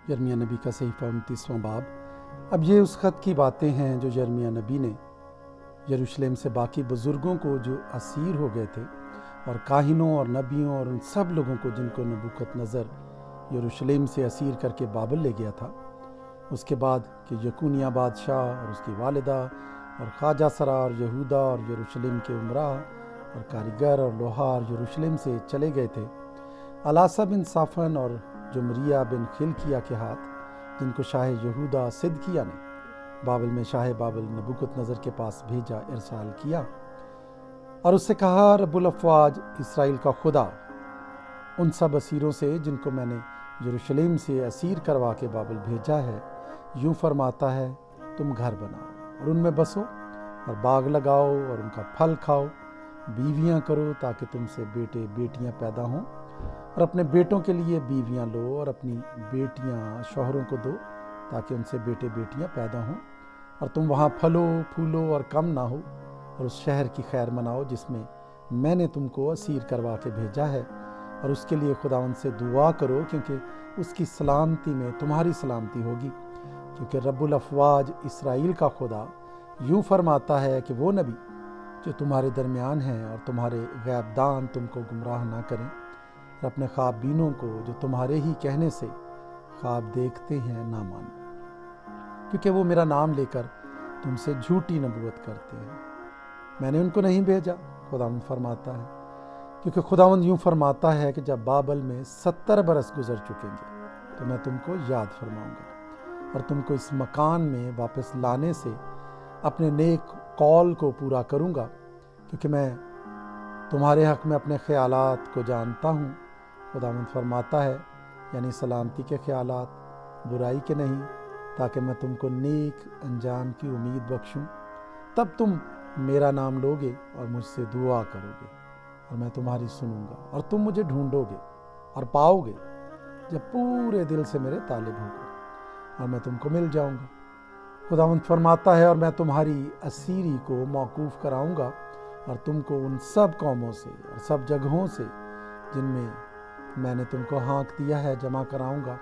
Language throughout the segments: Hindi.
यिर्मयाह नबी का सहीफ़ा 29वां बाब। अब ये उस ख़त की बातें हैं जो यिर्मयाह नबी ने यरूशलेम से बाकी बुज़ुर्गों को जो असीर हो गए थे, और काहिनों और नबियों और उन सब लोगों को जिनको नबूकदनेस्सर यरूशलेम से असीर करके बाबल ले गया था, उसके बाद कि यकुनिया बादशाह और उसकी वालिदा और ख्वाजा सरार यहूदा और यरूशलेम के उमरा और कारीगर और लोहार यरूशलेम से चले गए थे। अलासा बिन साफ़न और जुमरिया बिन खिलकिया के हाथ, जिनको शाह यहूदा सिदकिया ने बाबल में शाह बाबल नबूकदनेस्सर के पास भेजा, इरसाल किया और उससे कहा, रब्बुल अफ़वाज इसराइल का खुदा उन सब असीरों से जिनको मैंने यरूशलेम से असीर करवा के बाबल भेजा है, यूँ फरमाता है, तुम घर बनाओ और उनमें बसो और बाग लगाओ और उनका फल खाओ, बीवियाँ करो ताकि तुमसे बेटे बेटियाँ पैदा हों, और अपने बेटों के लिए बीवियाँ लो और अपनी बेटियाँ शौहरों को दो ताकि उनसे बेटे बेटियाँ पैदा हों, और तुम वहाँ फलो फूलो और कम ना हो, और उस शहर की खैर मनाओ जिसमें मैंने तुमको असीर करवा के भेजा है, और उसके लिए खुदावंद से दुआ करो क्योंकि उसकी सलामती में तुम्हारी सलामती होगी, क्योंकि रब्बुल अफ़वाज इसराइल का खुदा यूँ फरमाता है कि वो नबी जो तुम्हारे दरमियान हैं और तुम्हारे गैबदान तुमको गुमराह ना करें, और अपने ख्वाब बीनों को जो तुम्हारे ही कहने से ख्वाब देखते हैं ना मानो, क्योंकि वो मेरा नाम लेकर तुमसे झूठी नबूवत करते हैं। मैंने उनको नहीं भेजा, खुदावंद फरमाता है, क्योंकि खुदावंद यूँ फरमाता है कि जब बाबल में 70 बरस गुजर चुकेंगे तो मैं तुमको याद फरमाऊँगा और तुमको इस मकान में वापस लाने से अपने नेक कौल को पूरा करूँगा, क्योंकि मैं तुम्हारे हक़ में अपने ख़यालात को जानता हूँ, खुदावंद फरमाता है, यानी सलामती के ख़यालात, बुराई के नहीं, ताकि मैं तुमको नेक अंजाम की उम्मीद बख्शूँ। तब तुम मेरा नाम लोगे और मुझसे दुआ करोगे और मैं तुम्हारी सुनूंगा, और तुम मुझे ढूंढोगे और पाओगे जब पूरे दिल से मेरे तालिब होगे, और मैं तुमको मिल जाऊंगा। खुदावंद फरमाता है, और मैं तुम्हारी असीरी को मौकूफ़ कराऊंगा और तुमको उन सब कौमों से और सब जगहों से जिनमें मैंने तुमको हाँक दिया है जमा कराऊंगा।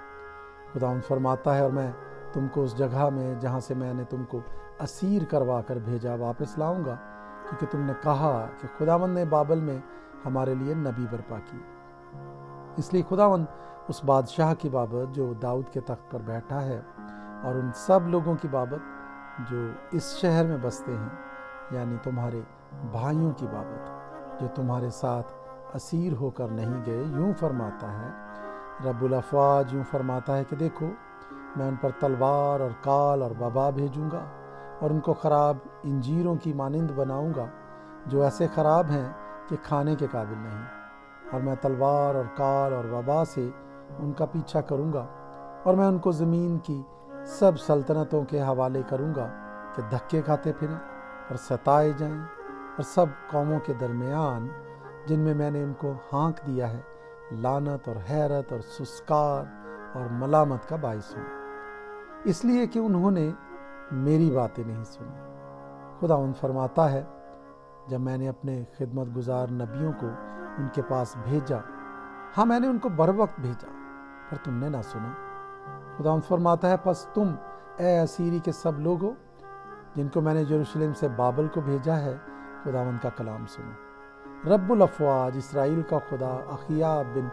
खुदावंद फरमाता है, और मैं तुमको उस जगह में जहाँ से मैंने तुमको असीर करवा कर भेजा वापस लाऊंगा, क्योंकि तुमने कहा कि खुदावंद ने बाबल में हमारे लिए नबी बर्पा की। इसलिए खुदावंद उस बादशाह की बाबत जो दाऊद के तख्त पर बैठा है और उन सब लोगों की बाबत जो इस शहर में बसते हैं, यानी तुम्हारे भाइयों की बाबत जो तुम्हारे साथ असीर होकर नहीं गए, यूँ फरमाता है रब्बुल अफ़वाज, यूँ फरमाता है कि देखो, मैं उन पर तलवार और काल और वबा भेजूँगा और उनको ख़राब इंजीरों की मानिंद बनाऊँगा जो ऐसे ख़राब हैं कि खाने के काबिल नहीं, और मैं तलवार और काल और वबा से उनका पीछा करूँगा, और मैं उनको ज़मीन की सब सल्तनतों के हवाले करूँगा कि धक्के खाते फिरें और सताए जाएं, और सब कौमों के दरमियान जिनमें मैंने उनको हाँक दिया है लानत और हैरत और सुस्कार और मलामत का बाइस हूँ, इसलिए कि उन्होंने मेरी बातें नहीं सुनी। खुदावंद फरमाता है, जब मैंने अपने खिदमत गुजार नबियों को उनके पास भेजा, हाँ मैंने उनको बर वक्त भेजा, पर तुमने ना सुना। खुदावंद फरमाता है, बस तुम ए असीरी के सब लोगों जिनको मैंने यरूशलेम से बाबल को भेजा है, खुदावंद का कलाम सुनो। रब्बुल अफ़वाज इसराइल का खुदा अखिया बिन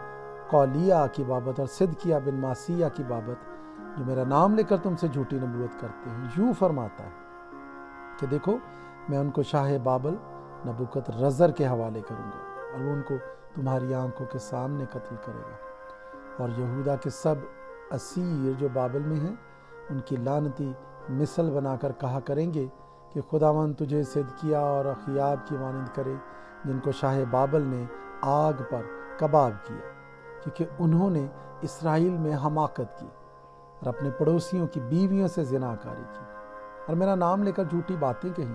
कौलिया की बाबत और सिदकिया बिन मासिया की बाबत जो मेरा नाम लेकर तुमसे झूठी नबूवत करते हैं, यूँ फरमाता है कि देखो, मैं उनको शाह बाबल नबूकदनेस्सर के हवाले करूँगा और वो उनको तुम्हारी आंखों के सामने कत्ल करेगा, और यहूदा के सब असीर जो बाबल में हैं उनकी लानती मिसल बनाकर कहा करेंगे कि खुदावंद तुझे सिदकिया और अखियाब की मानिंद करे, जिनको शाह बाबल ने आग पर कबाब किया, क्योंकि उन्होंने इसराइल में हमाकत की और अपने पड़ोसियों की बीवियों से ज़िनाकारी की और मेरा नाम लेकर झूठी बातें कही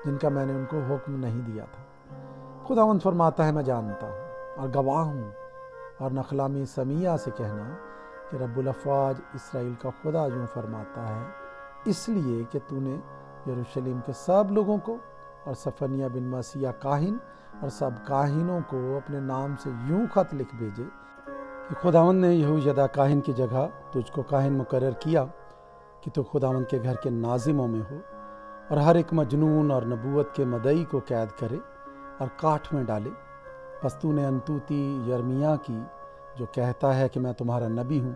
जिनका मैंने उनको हुक्म नहीं दिया था। खुदावंद फरमाता है, मैं जानता हूँ और गवाह हूँ, और नखलामी समिया से कहना कि रब्बुल अफ़वाज इसराइल का खुदा यूँ फरमाता है, इसलिए कि तूने यरूशलेम के सब लोगों को और सफनिया बिन मसीया काहिन और सब काहिनों को अपने नाम से यूँ ख़त लिख भेजे कि खुदावंद ने यहोयादा काहिन की जगह तुझको काहिन मुकर्रर किया कि तू खुदावंद के घर के नाजिमों में हो और हर एक मजनून और नबूवत के मदई को कैद करे और काठ में डाले। बस तूने अंतूती यर्मिया की, जो कहता है कि मैं तुम्हारा नबी हूँ,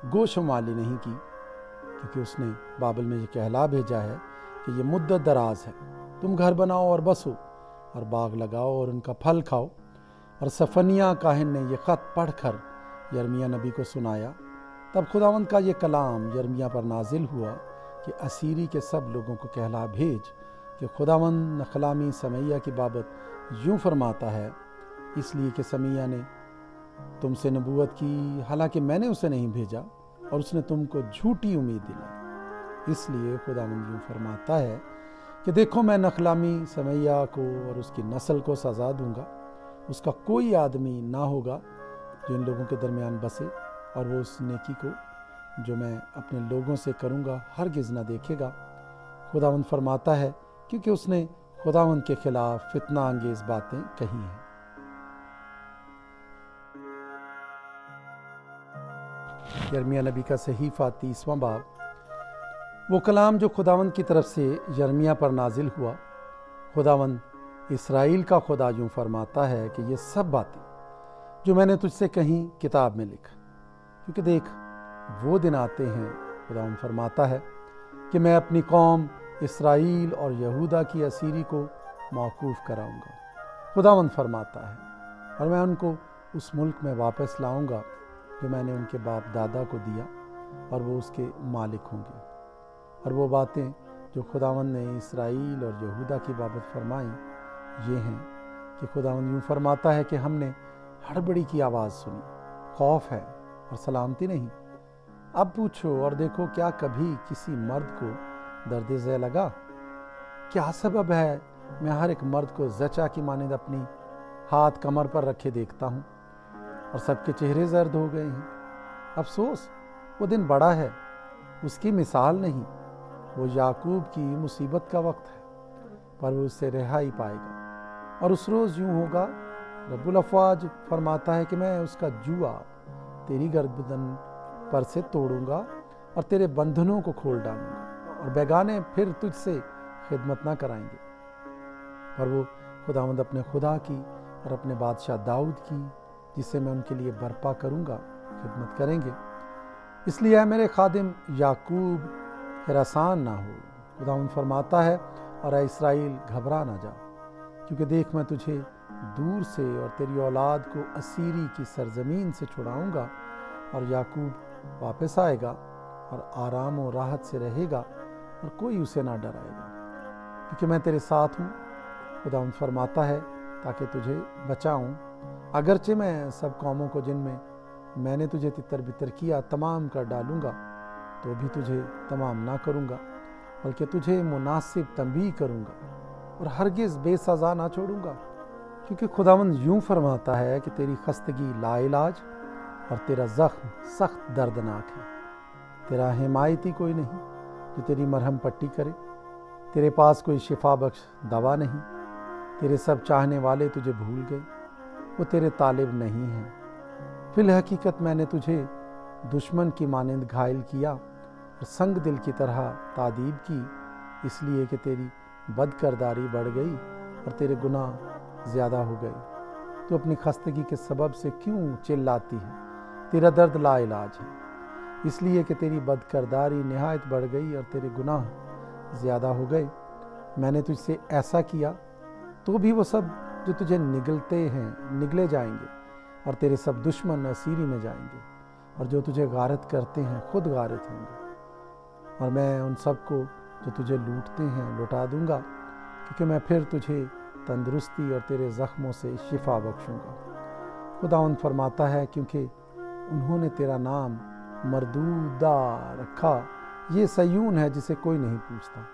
गोशमाली नहीं की, क्योंकि उसने बाबल में ये कहला भेजा है कि ये मुद्दत दराज है, तुम घर बनाओ और बसो और बाग लगाओ और उनका फल खाओ। और सफनिया काहिन ने यह ख़त पढ़कर यर्मिया नबी को सुनाया। तब खुदावंद का ये कलाम यर्मिया पर नाजिल हुआ कि असीरी के सब लोगों को कहला भेज कि खुदावंद नखलामी समैया की बाबत यूँ फरमाता है, इसलिए कि समैया ने तुमसे नबूवत की, हालांकि मैंने उसे नहीं भेजा, और उसने तुमको झूठी उम्मीद दिलाई। इसलिए खुदावंद यूँ फरमाता है कि देखो, मैं नखलामी समैया को और उसकी नस्ल को सज़ा दूंगा। उसका कोई आदमी ना होगा जो इन लोगों के दरमियान बसे, और वो उस नेकी को जो मैं अपने लोगों से करूँगा हरगिज़ ना देखेगा। खुदावंद फरमाता है, क्योंकि उसने खुदावंद के खिलाफ फितना अंगेज़ बातें कही हैं। यर्मिया नबी का सहीफ़ा 30वां बाब। वो कलाम जो खुदावंद की तरफ से यर्मिया पर नाजिल हुआ। खुदावंद इस्राएल का खुदा यूँ फरमाता है कि ये सब बातें जो मैंने तुझसे कहीं किताब में लिख, क्योंकि देख वो दिन आते हैं, खुदावंद फरमाता है, कि मैं अपनी कौम इस्राएल और यहूदा की असीरी को मौकूफ़ कराऊंगा। खुदावंद फरमाता है, और मैं उनको उस मुल्क में वापस लाऊंगा जो मैंने उनके बाप दादा को दिया, और वो उसके मालिक होंगे। और वो बातें जो खुदावंद ने इस्राएल और यहूदा की बाबत फरमाई ये हैं कि खुदावंद यूँ फरमाता है कि हमने हड़बड़ी की आवाज़ सुनी, खौफ है और सलामती नहीं। अब पूछो और देखो, क्या कभी किसी मर्द को दर्द ज़े लगा? क्या सबब है मैं हर एक मर्द को जचा की मानिंद अपनी हाथ कमर पर रखे देखता हूँ और सबके चेहरे जर्द हो गए हैं? अफसोस, वो दिन बड़ा है, उसकी मिसाल नहीं। वो याकूब की मुसीबत का वक्त है, पर वो उससे रिहाई पाएगा। और उस रोज़ यूँ होगा, रब्बुल अफ़वाज फरमाता है कि मैं उसका जुआ तेरी गर्दन पर से तोड़ूंगा और तेरे बंधनों को खोल डालूंगा, और बेगाने फिर तुझसे खिदमत ना कराएंगे। पर वो खुदावंद अपने खुदा की और अपने बादशाह दाऊद की, जिसे मैं उनके लिए बर्पा करूंगा, खिदमत करेंगे। इसलिए है मेरे खादिम याकूब हिरासान ना हो, खुदावंद फरमाता है, और ऐ इस्राएल घबरा ना जा, क्योंकि देख मैं तुझे दूर से और तेरी औलाद को असीरी की सरजमीन से छुड़ाऊंगा, और याकूब वापस आएगा और आराम और राहत से रहेगा, और कोई उसे ना डराएगा, क्योंकि मैं तेरे साथ हूँ। खुदावंद फरमाता है, ताकि तुझे बचाऊं। अगरचे मैं सब कौमों को जिनमें मैंने तुझे तितर बितर किया तमाम कर डालूंगा, तो भी तुझे तमाम ना करूंगा, बल्कि तुझे मुनासिब तंबीह करूंगा और हरगिज़ बेसज़ा ना छोड़ूंगा। क्योंकि खुदावंद यूँ फरमाता है कि तेरी खस्तगी लाइलाज और तेरा ज़ख्म सख्त दर्दनाक है। तेरा हिमायती कोई नहीं जो तेरी मरहम पट्टी करे, तेरे पास कोई शिफा बख्श दवा नहीं। तेरे सब चाहने वाले तुझे भूल गए, वो तेरे तालिब नहीं हैं। फिल हकीकत मैंने तुझे दुश्मन की मानिंद घायल किया और संग दिल की तरह तादीब की, इसलिए कि तेरी बदकरदारी बढ़ गई और तेरे गुनाह ज़्यादा हो गए। तो अपनी खस्तगी के सबब से क्यों चिल्लाती है? तेरा दर्द लाइलाज है, इसलिए कि तेरी बदकरदारी नहायत बढ़ गई और तेरे गुनाह ज़्यादा हो गए। मैंने तुझसे ऐसा किया तो भी वो सब जो तुझे निगलते हैं निगले जाएंगे, और तेरे सब दुश्मन असीरी में जाएंगे, और जो तुझे गारत करते हैं खुद गारत होंगे। और मैं उन सब को जो तुझे लूटते हैं लुटा दूंगा, क्योंकि मैं फिर तुझे तंदुरुस्ती और तेरे ज़ख्मों से शिफा बख्शूंगा। खुदावंद फरमाता है, क्योंकि उन्होंने तेरा नाम मरदूदा रखा, ये सयून है जिसे कोई नहीं पूछता।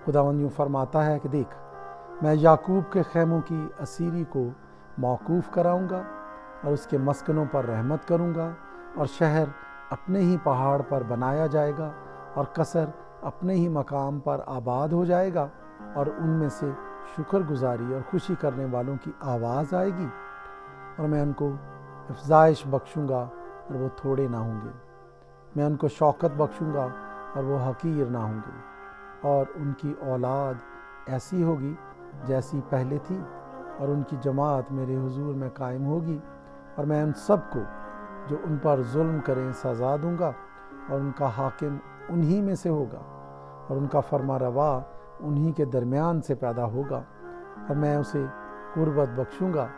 खुदावंद यूँ फरमाता है कि देख, मैं याकूब के खैमों की असीरी को मौकूफ़ कराऊंगा और उसके मस्कनों पर रहमत करूंगा, और शहर अपने ही पहाड़ पर बनाया जाएगा और कसर अपने ही मकाम पर आबाद हो जाएगा, और उनमें से शुक्रगुजारी और खुशी करने वालों की आवाज़ आएगी। और मैं उनको अफजाइश बख्शूँगा और वो थोड़े ना होंगे। मैं उनको शौकत बख्शूँगा और वो हकीर ना होंगे। और उनकी औलाद ऐसी होगी जैसी पहले थी, और उनकी जमात मेरे हुजूर में कायम होगी। और मैं उन सब को जो उन पर जुल्म करें सज़ा दूँगा, और उनका हाकिम उन्हीं में से होगा, और उनका फरमा रवा उन्हीं के दरमियान से पैदा होगा। और मैं उसे कुर्बत बख्शूँगा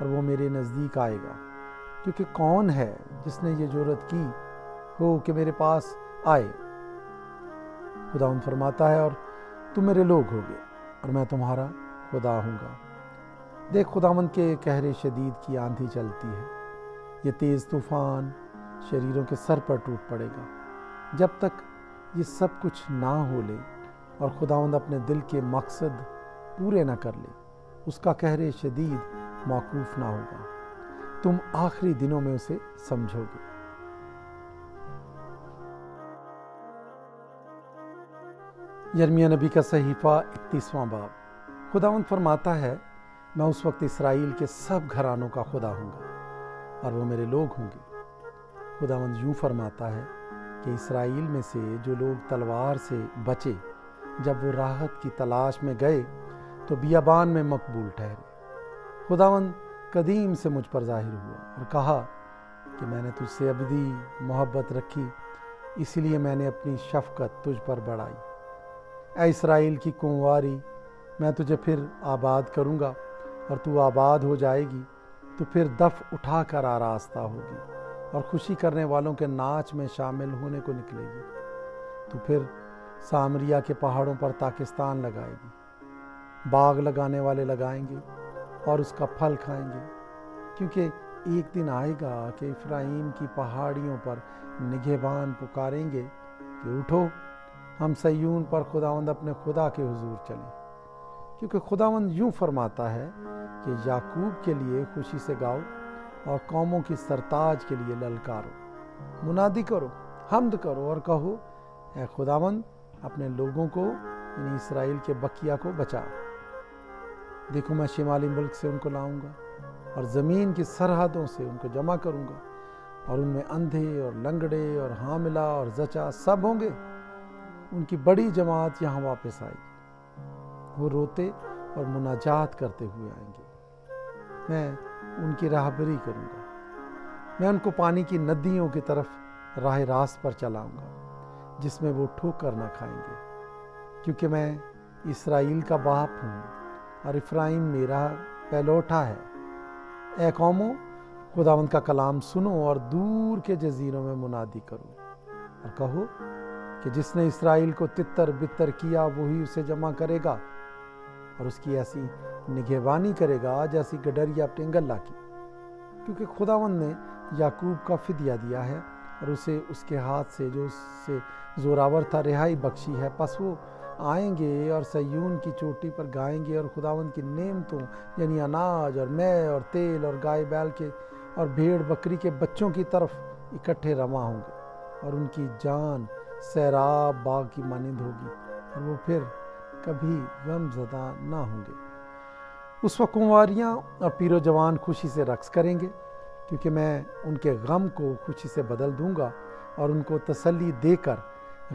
और वो मेरे नज़दीक आएगा। क्योंकि कौन है जिसने ये जुर्रत की हो कि मेरे पास आए। खुदावंद फरमाता है, और तुम मेरे लोग होगे और मैं तुम्हारा खुदा हूँगा। देख, खुदावंद के कहरे शदीद की आंधी चलती है। ये तेज़ तूफ़ान शरीरों के सर पर टूट पड़ेगा। जब तक ये सब कुछ ना हो ले और खुदावंद अपने दिल के मकसद पूरे ना कर ले, उसका कहरे शदीद मौकूफ़ ना होगा। तुम आखिरी दिनों में उसे समझोगे। यिर्मयाह नबी का सहीफ़ा 31वां बाब। खुदावंद फरमाता है, मैं उस वक्त इसराइल के सब घरानों का खुदा हूँगा और वो मेरे लोग होंगे। खुदावंद यूँ फरमाता है कि इसराइल में से जो लोग तलवार से बचे, जब वो राहत की तलाश में गए तो बियाबान में मकबूल ठहरे। खुदावंद कदीम से मुझ पर जाहिर हुआ और कहा कि मैंने तुझसे अबदी मोहब्बत रखी, इसलिए मैंने अपनी शफ़क़त तुझ पर बढ़ाई। ऐ इसराइल की कुंवारी, मैं तुझे फिर आबाद करूँगा और तू आबाद हो जाएगी। तो फिर दफ उठा कर आरास्ता होगी और खुशी करने वालों के नाच में शामिल होने को निकलेगी। तो फिर सामरिया के पहाड़ों पर ताकिस्तान लगाएगी। बाग लगाने वाले लगाएंगे और उसका फल खाएंगे। क्योंकि एक दिन आएगा कि इफ्राइम की पहाड़ियों पर निगहबान पुकारेंगे कि उठो, हम सयून पर खुदावंद अपने खुदा के हुजूर चलें। क्योंकि खुदावंद यूँ फरमाता है कि याकूब के लिए खुशी से गाओ और कौमों की सरताज के लिए ललकारो। मुनादी करो, हम्द करो और कहो, ऐ खुदावंद अपने लोगों को, यानी इसराइल के बकिया को बचा। देखो, मैं शिमाली मुल्क से उनको लाऊंगा और ज़मीन की सरहदों से उनको जमा करूंगा, और उनमें अंधे और लंगड़े और हामिला और जचा सब होंगे। उनकी बड़ी जमात यहाँ वापस आएगी। वो रोते और मुनाजात करते हुए आएंगे। मैं उनकी राहबरी करूँगा। मैं उनको पानी की नदियों की तरफ राह रास्त पर चलाऊँगा, जिसमें वो ठोकर न खाएंगे। क्योंकि मैं इसराइल का बाप हूँ और इफ्राइम मेरा पहलौठा है। ऐ कौमों, खुदावंद का कलाम सुनो और दूर के जजीरों में मुनादी करो और कहो कि जिसने इसराइल को तितर बितर किया वही उसे जमा करेगा और उसकी ऐसी निगहबानी करेगा जैसी गडरिया अपने गल्ला की। क्योंकि खुदावंद ने याकूब का फिदिया दिया है और उसे उसके हाथ से जो उससे जोरावर था रिहाई बख्शी है। पस वो आएंगे और सयून की चोटी पर गाएंगे और खुदावंद की नेमतों, यानी अनाज और मै और तेल और गाय बैल के और भेड़ बकरी के बच्चों की तरफ इकट्ठे रवा होंगे, और उनकी जान सैराब बाग की मानिंद होगी और वो फिर कभी गमज़दा ना होंगे। उस वक्त कुंवारियाँ और पीरो जवान खुशी से रक्स करेंगे, क्योंकि मैं उनके गम को खुशी से बदल दूंगा और उनको तसल्ली देकर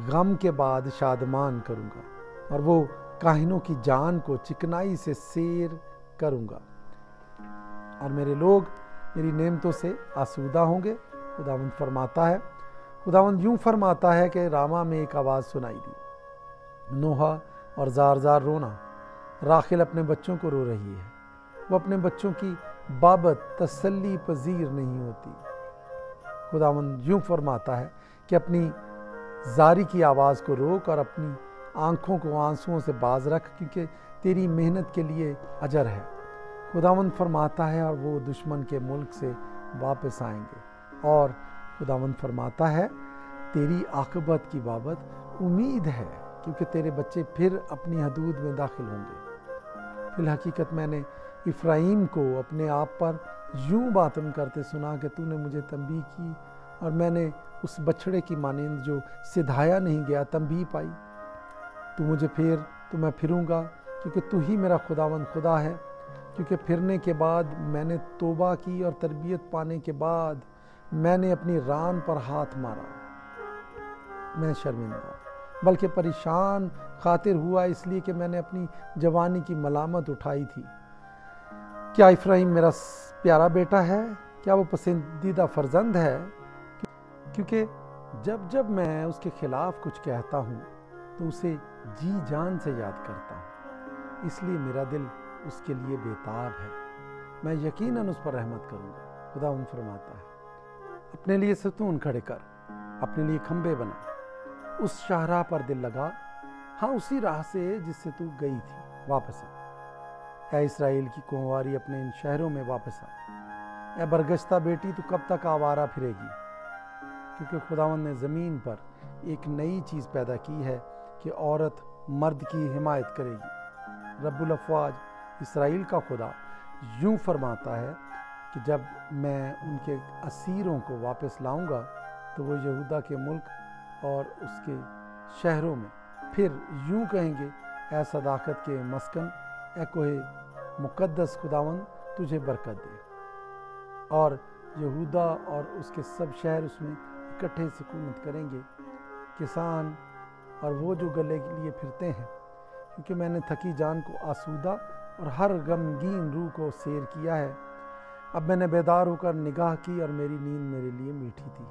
गम के बाद शादमान करूंगा, और वो काहिनों की जान को चिकनाई से सेर करूंगा, और मेरे लोग मेरी नेमतों से आसूदा होंगे। खुदावंद फरमाता है, खुदावंद यूँ फरमाता है कि रामा में एक आवाज़ सुनाई दी, नोहा और जार जार रोना। राखिल अपने बच्चों को रो रही है, वो अपने बच्चों की बाबत तसल्ली पजीर नहीं होती। खुदावंद यूँ फरमाता है कि अपनी जारी की आवाज़ को रोक और अपनी आँखों को आंसुओं से बाज रख, क्योंकि तेरी मेहनत के लिए अजर है। खुदावंद फरमाता है, और वो दुश्मन के मुल्क से वापस आएंगे। और खुदावंद फरमाता है, तेरी आक़िबत की बाबत उम्मीद है, क्योंकि तेरे बच्चे फिर अपनी हदूद में दाखिल होंगे। फिल हकीकत मैंने इफ्राइम को अपने आप पर यूँ बातम करते सुना कि तूने मुझे तंबीह की, और मैंने उस बछड़े की मानिंद जो सिधाया नहीं गया तंबीह पाई। तू मुझे फिर, तो मैं फिरूँगा, क्योंकि तू ही मेरा खुदावंद खुदा है, क्योंकि फिरने के बाद मैंने तौबा की और तरबियत पाने के बाद मैंने अपनी रान पर हाथ मारा। मैं शर्मिंदा बल्कि परेशान खातिर हुआ इसलिए कि मैंने अपनी जवानी की मलामत उठाई थी। क्या इफ्राहिम मेरा प्यारा बेटा है? क्या वो पसंदीदा फर्जंद है? क्योंकि जब जब मैं उसके खिलाफ कुछ कहता हूँ तो उसे जी जान से याद करता हूँ, इसलिए मेरा दिल उसके लिए बेताब है। मैं यकीनन उस पर रहमत करूँगा। खुदा फरमाता है, अपने लिए सतून खड़े कर, अपने लिए खंबे बना, उस शाहराह पर दिल लगा, हाँ उसी राह से जिससे तू गई थी वापस आ। ऐ इसराइल की कुंवारी अपने इन शहरों में वापस आ। ऐ बरगश्ता बेटी तू कब तक आवारा फिरेगी? क्योंकि खुदावंद ने ज़मीन पर एक नई चीज़ पैदा की है कि औरत मर्द की हिमायत करेगी। रब्बुल अफ़वाज इसराइल का खुदा यूँ फरमाता है कि जब मैं उनके असीरों को वापस लाऊंगा तो वो यहूदा के मुल्क और उसके शहरों में फिर यूँ कहेंगे, ऐ सदाकत के मस्कन, ऐ कोहे मुक़द्दस खुदावंद तुझे बरकत दे। और यहूदा और उसके सब शहर उसमें इकट्ठे सुकूनत करेंगे, किसान और वो जो गले के लिए फिरते हैं, क्योंकि मैंने थकी जान को आसूदा और हर गमगीन रूह को सैर किया है। अब मैंने बेदार होकर निगाह की और मेरी नींद मेरे लिए मीठी थी।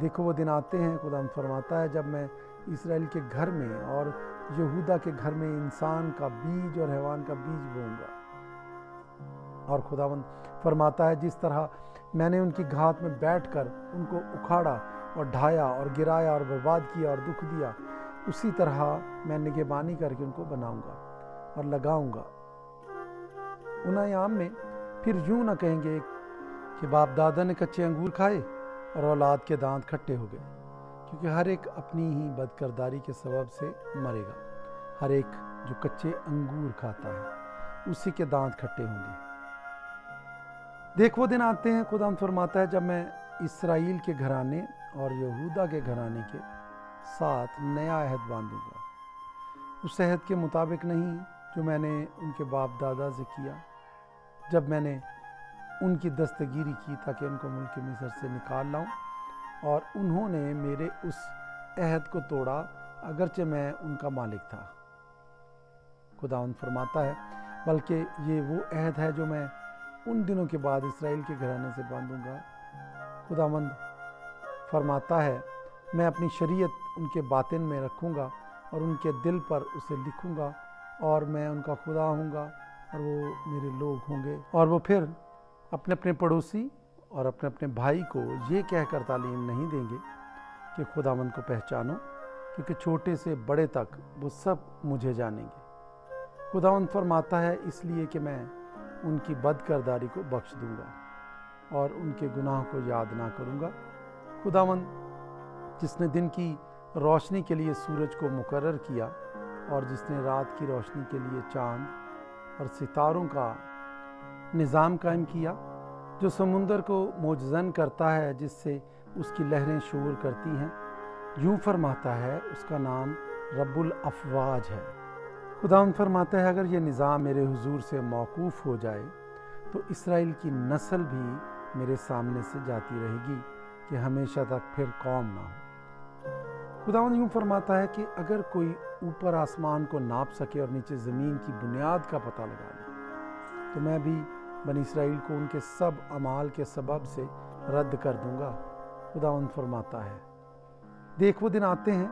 देखो वो दिन आते हैं, खुदा फरमाता है, जब मैं इसराइल के घर में और यहूदा के घर में इंसान का बीज और हैवान का बीज बोऊंगा। और खुदावंद फरमाता है, जिस तरह मैंने उनकी घात में बैठकर उनको उखाड़ा और ढाया और गिराया और बर्बाद किया और दुख दिया, उसी तरह मैं निगहबानी करके उनको बनाऊंगा और लगाऊंगा। उन अयाम में फिर यूं ना कहेंगे कि बाप दादा ने कच्चे अंगूर खाए और औलाद के दांत खट्टे हो गए, क्योंकि हर एक अपनी ही बदकिरदारी के सबब से मरेगा। हर एक जो कच्चे अंगूर खाता है उसी के दांत खट्टे होंगे। देख वो दिन आते हैं, खुदा फरमाता है, जब मैं इसराइल के घराने और यहूदा के घराने के साथ नया अहद बांधूंगा, उस अहद के मुताबिक नहीं जो मैंने उनके बाप दादा से किया जब मैंने उनकी दस्तगीरी की ताकि उनको मुल्क मिस्र से निकाल लाऊं, और उन्होंने मेरे उस अहद को तोड़ा अगरचे मैं उनका मालिक था। खुदावंद फरमाता है, बल्कि ये वो अहद है जो मैं उन दिनों के बाद इसराइल के घराने से बांधूंगा। खुदावंद फरमाता है, मैं अपनी शरीयत उनके बातिन में रखूंगा और उनके दिल पर उसे लिखूंगा, और मैं उनका खुदा होऊंगा और वो मेरे लोग होंगे। और वो फिर अपने अपने पड़ोसी और अपने अपने भाई को ये कहकर तालीम नहीं देंगे कि खुदावंद को पहचानो, क्योंकि छोटे से बड़े तक वो सब मुझे जानेंगे। खुदावंद फरमाता है, इसलिए कि मैं उनकी बदकिरदारी को बख्श दूंगा और उनके गुनाह को याद ना करूंगा। खुदावंद जिसने दिन की रोशनी के लिए सूरज को मुकर्रर किया और जिसने रात की रोशनी के लिए चांद और सितारों का निज़ाम कायम किया, जो समुंदर को मोजज़न करता है जिससे उसकी लहरें शोर करती हैं, यूँ फरमाता है, उसका नाम रब्बुल अफ़वाज है। खुदावंद फरमाता है, अगर ये निज़ाम मेरे हुजूर से मौकूफ़ हो जाए तो इसराइल की नस्ल भी मेरे सामने से जाती रहेगी कि हमेशा तक फिर कौम ना हो। खुदावंद यूँ फरमाता है कि अगर कोई ऊपर आसमान को नाप सके और नीचे ज़मीन की बुनियाद का पता लगा ले, तो मैं भी बनी इसराइल को उनके सब अमाल के सबब से रद्द कर दूंगा। खुदावंद फरमाता है, देख वो दिन आते हैं,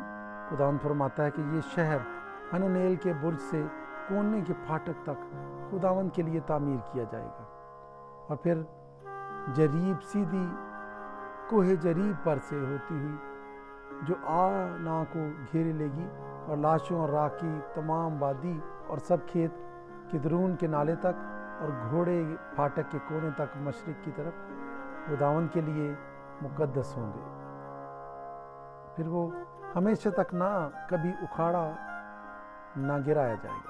खुदावंद फरमाता है कि ये शहर हननेल के बुर्ज से कोने के फाटक तक खुदावंद के लिए तामीर किया जाएगा, और फिर जरीब सीधी कोहे जरीब पर से होती हुई जो ना को घेरे लेगी, और लाशों और राख की तमाम वादी और सब खेत किदरून के नाले तक और घोड़े फाटक के कोने तक मशरिक की तरफ खुदावंद के लिए मुकद्दस होंगे। फिर वो हमेशा तक ना कभी उखाड़ा ना गिराया जाएगा।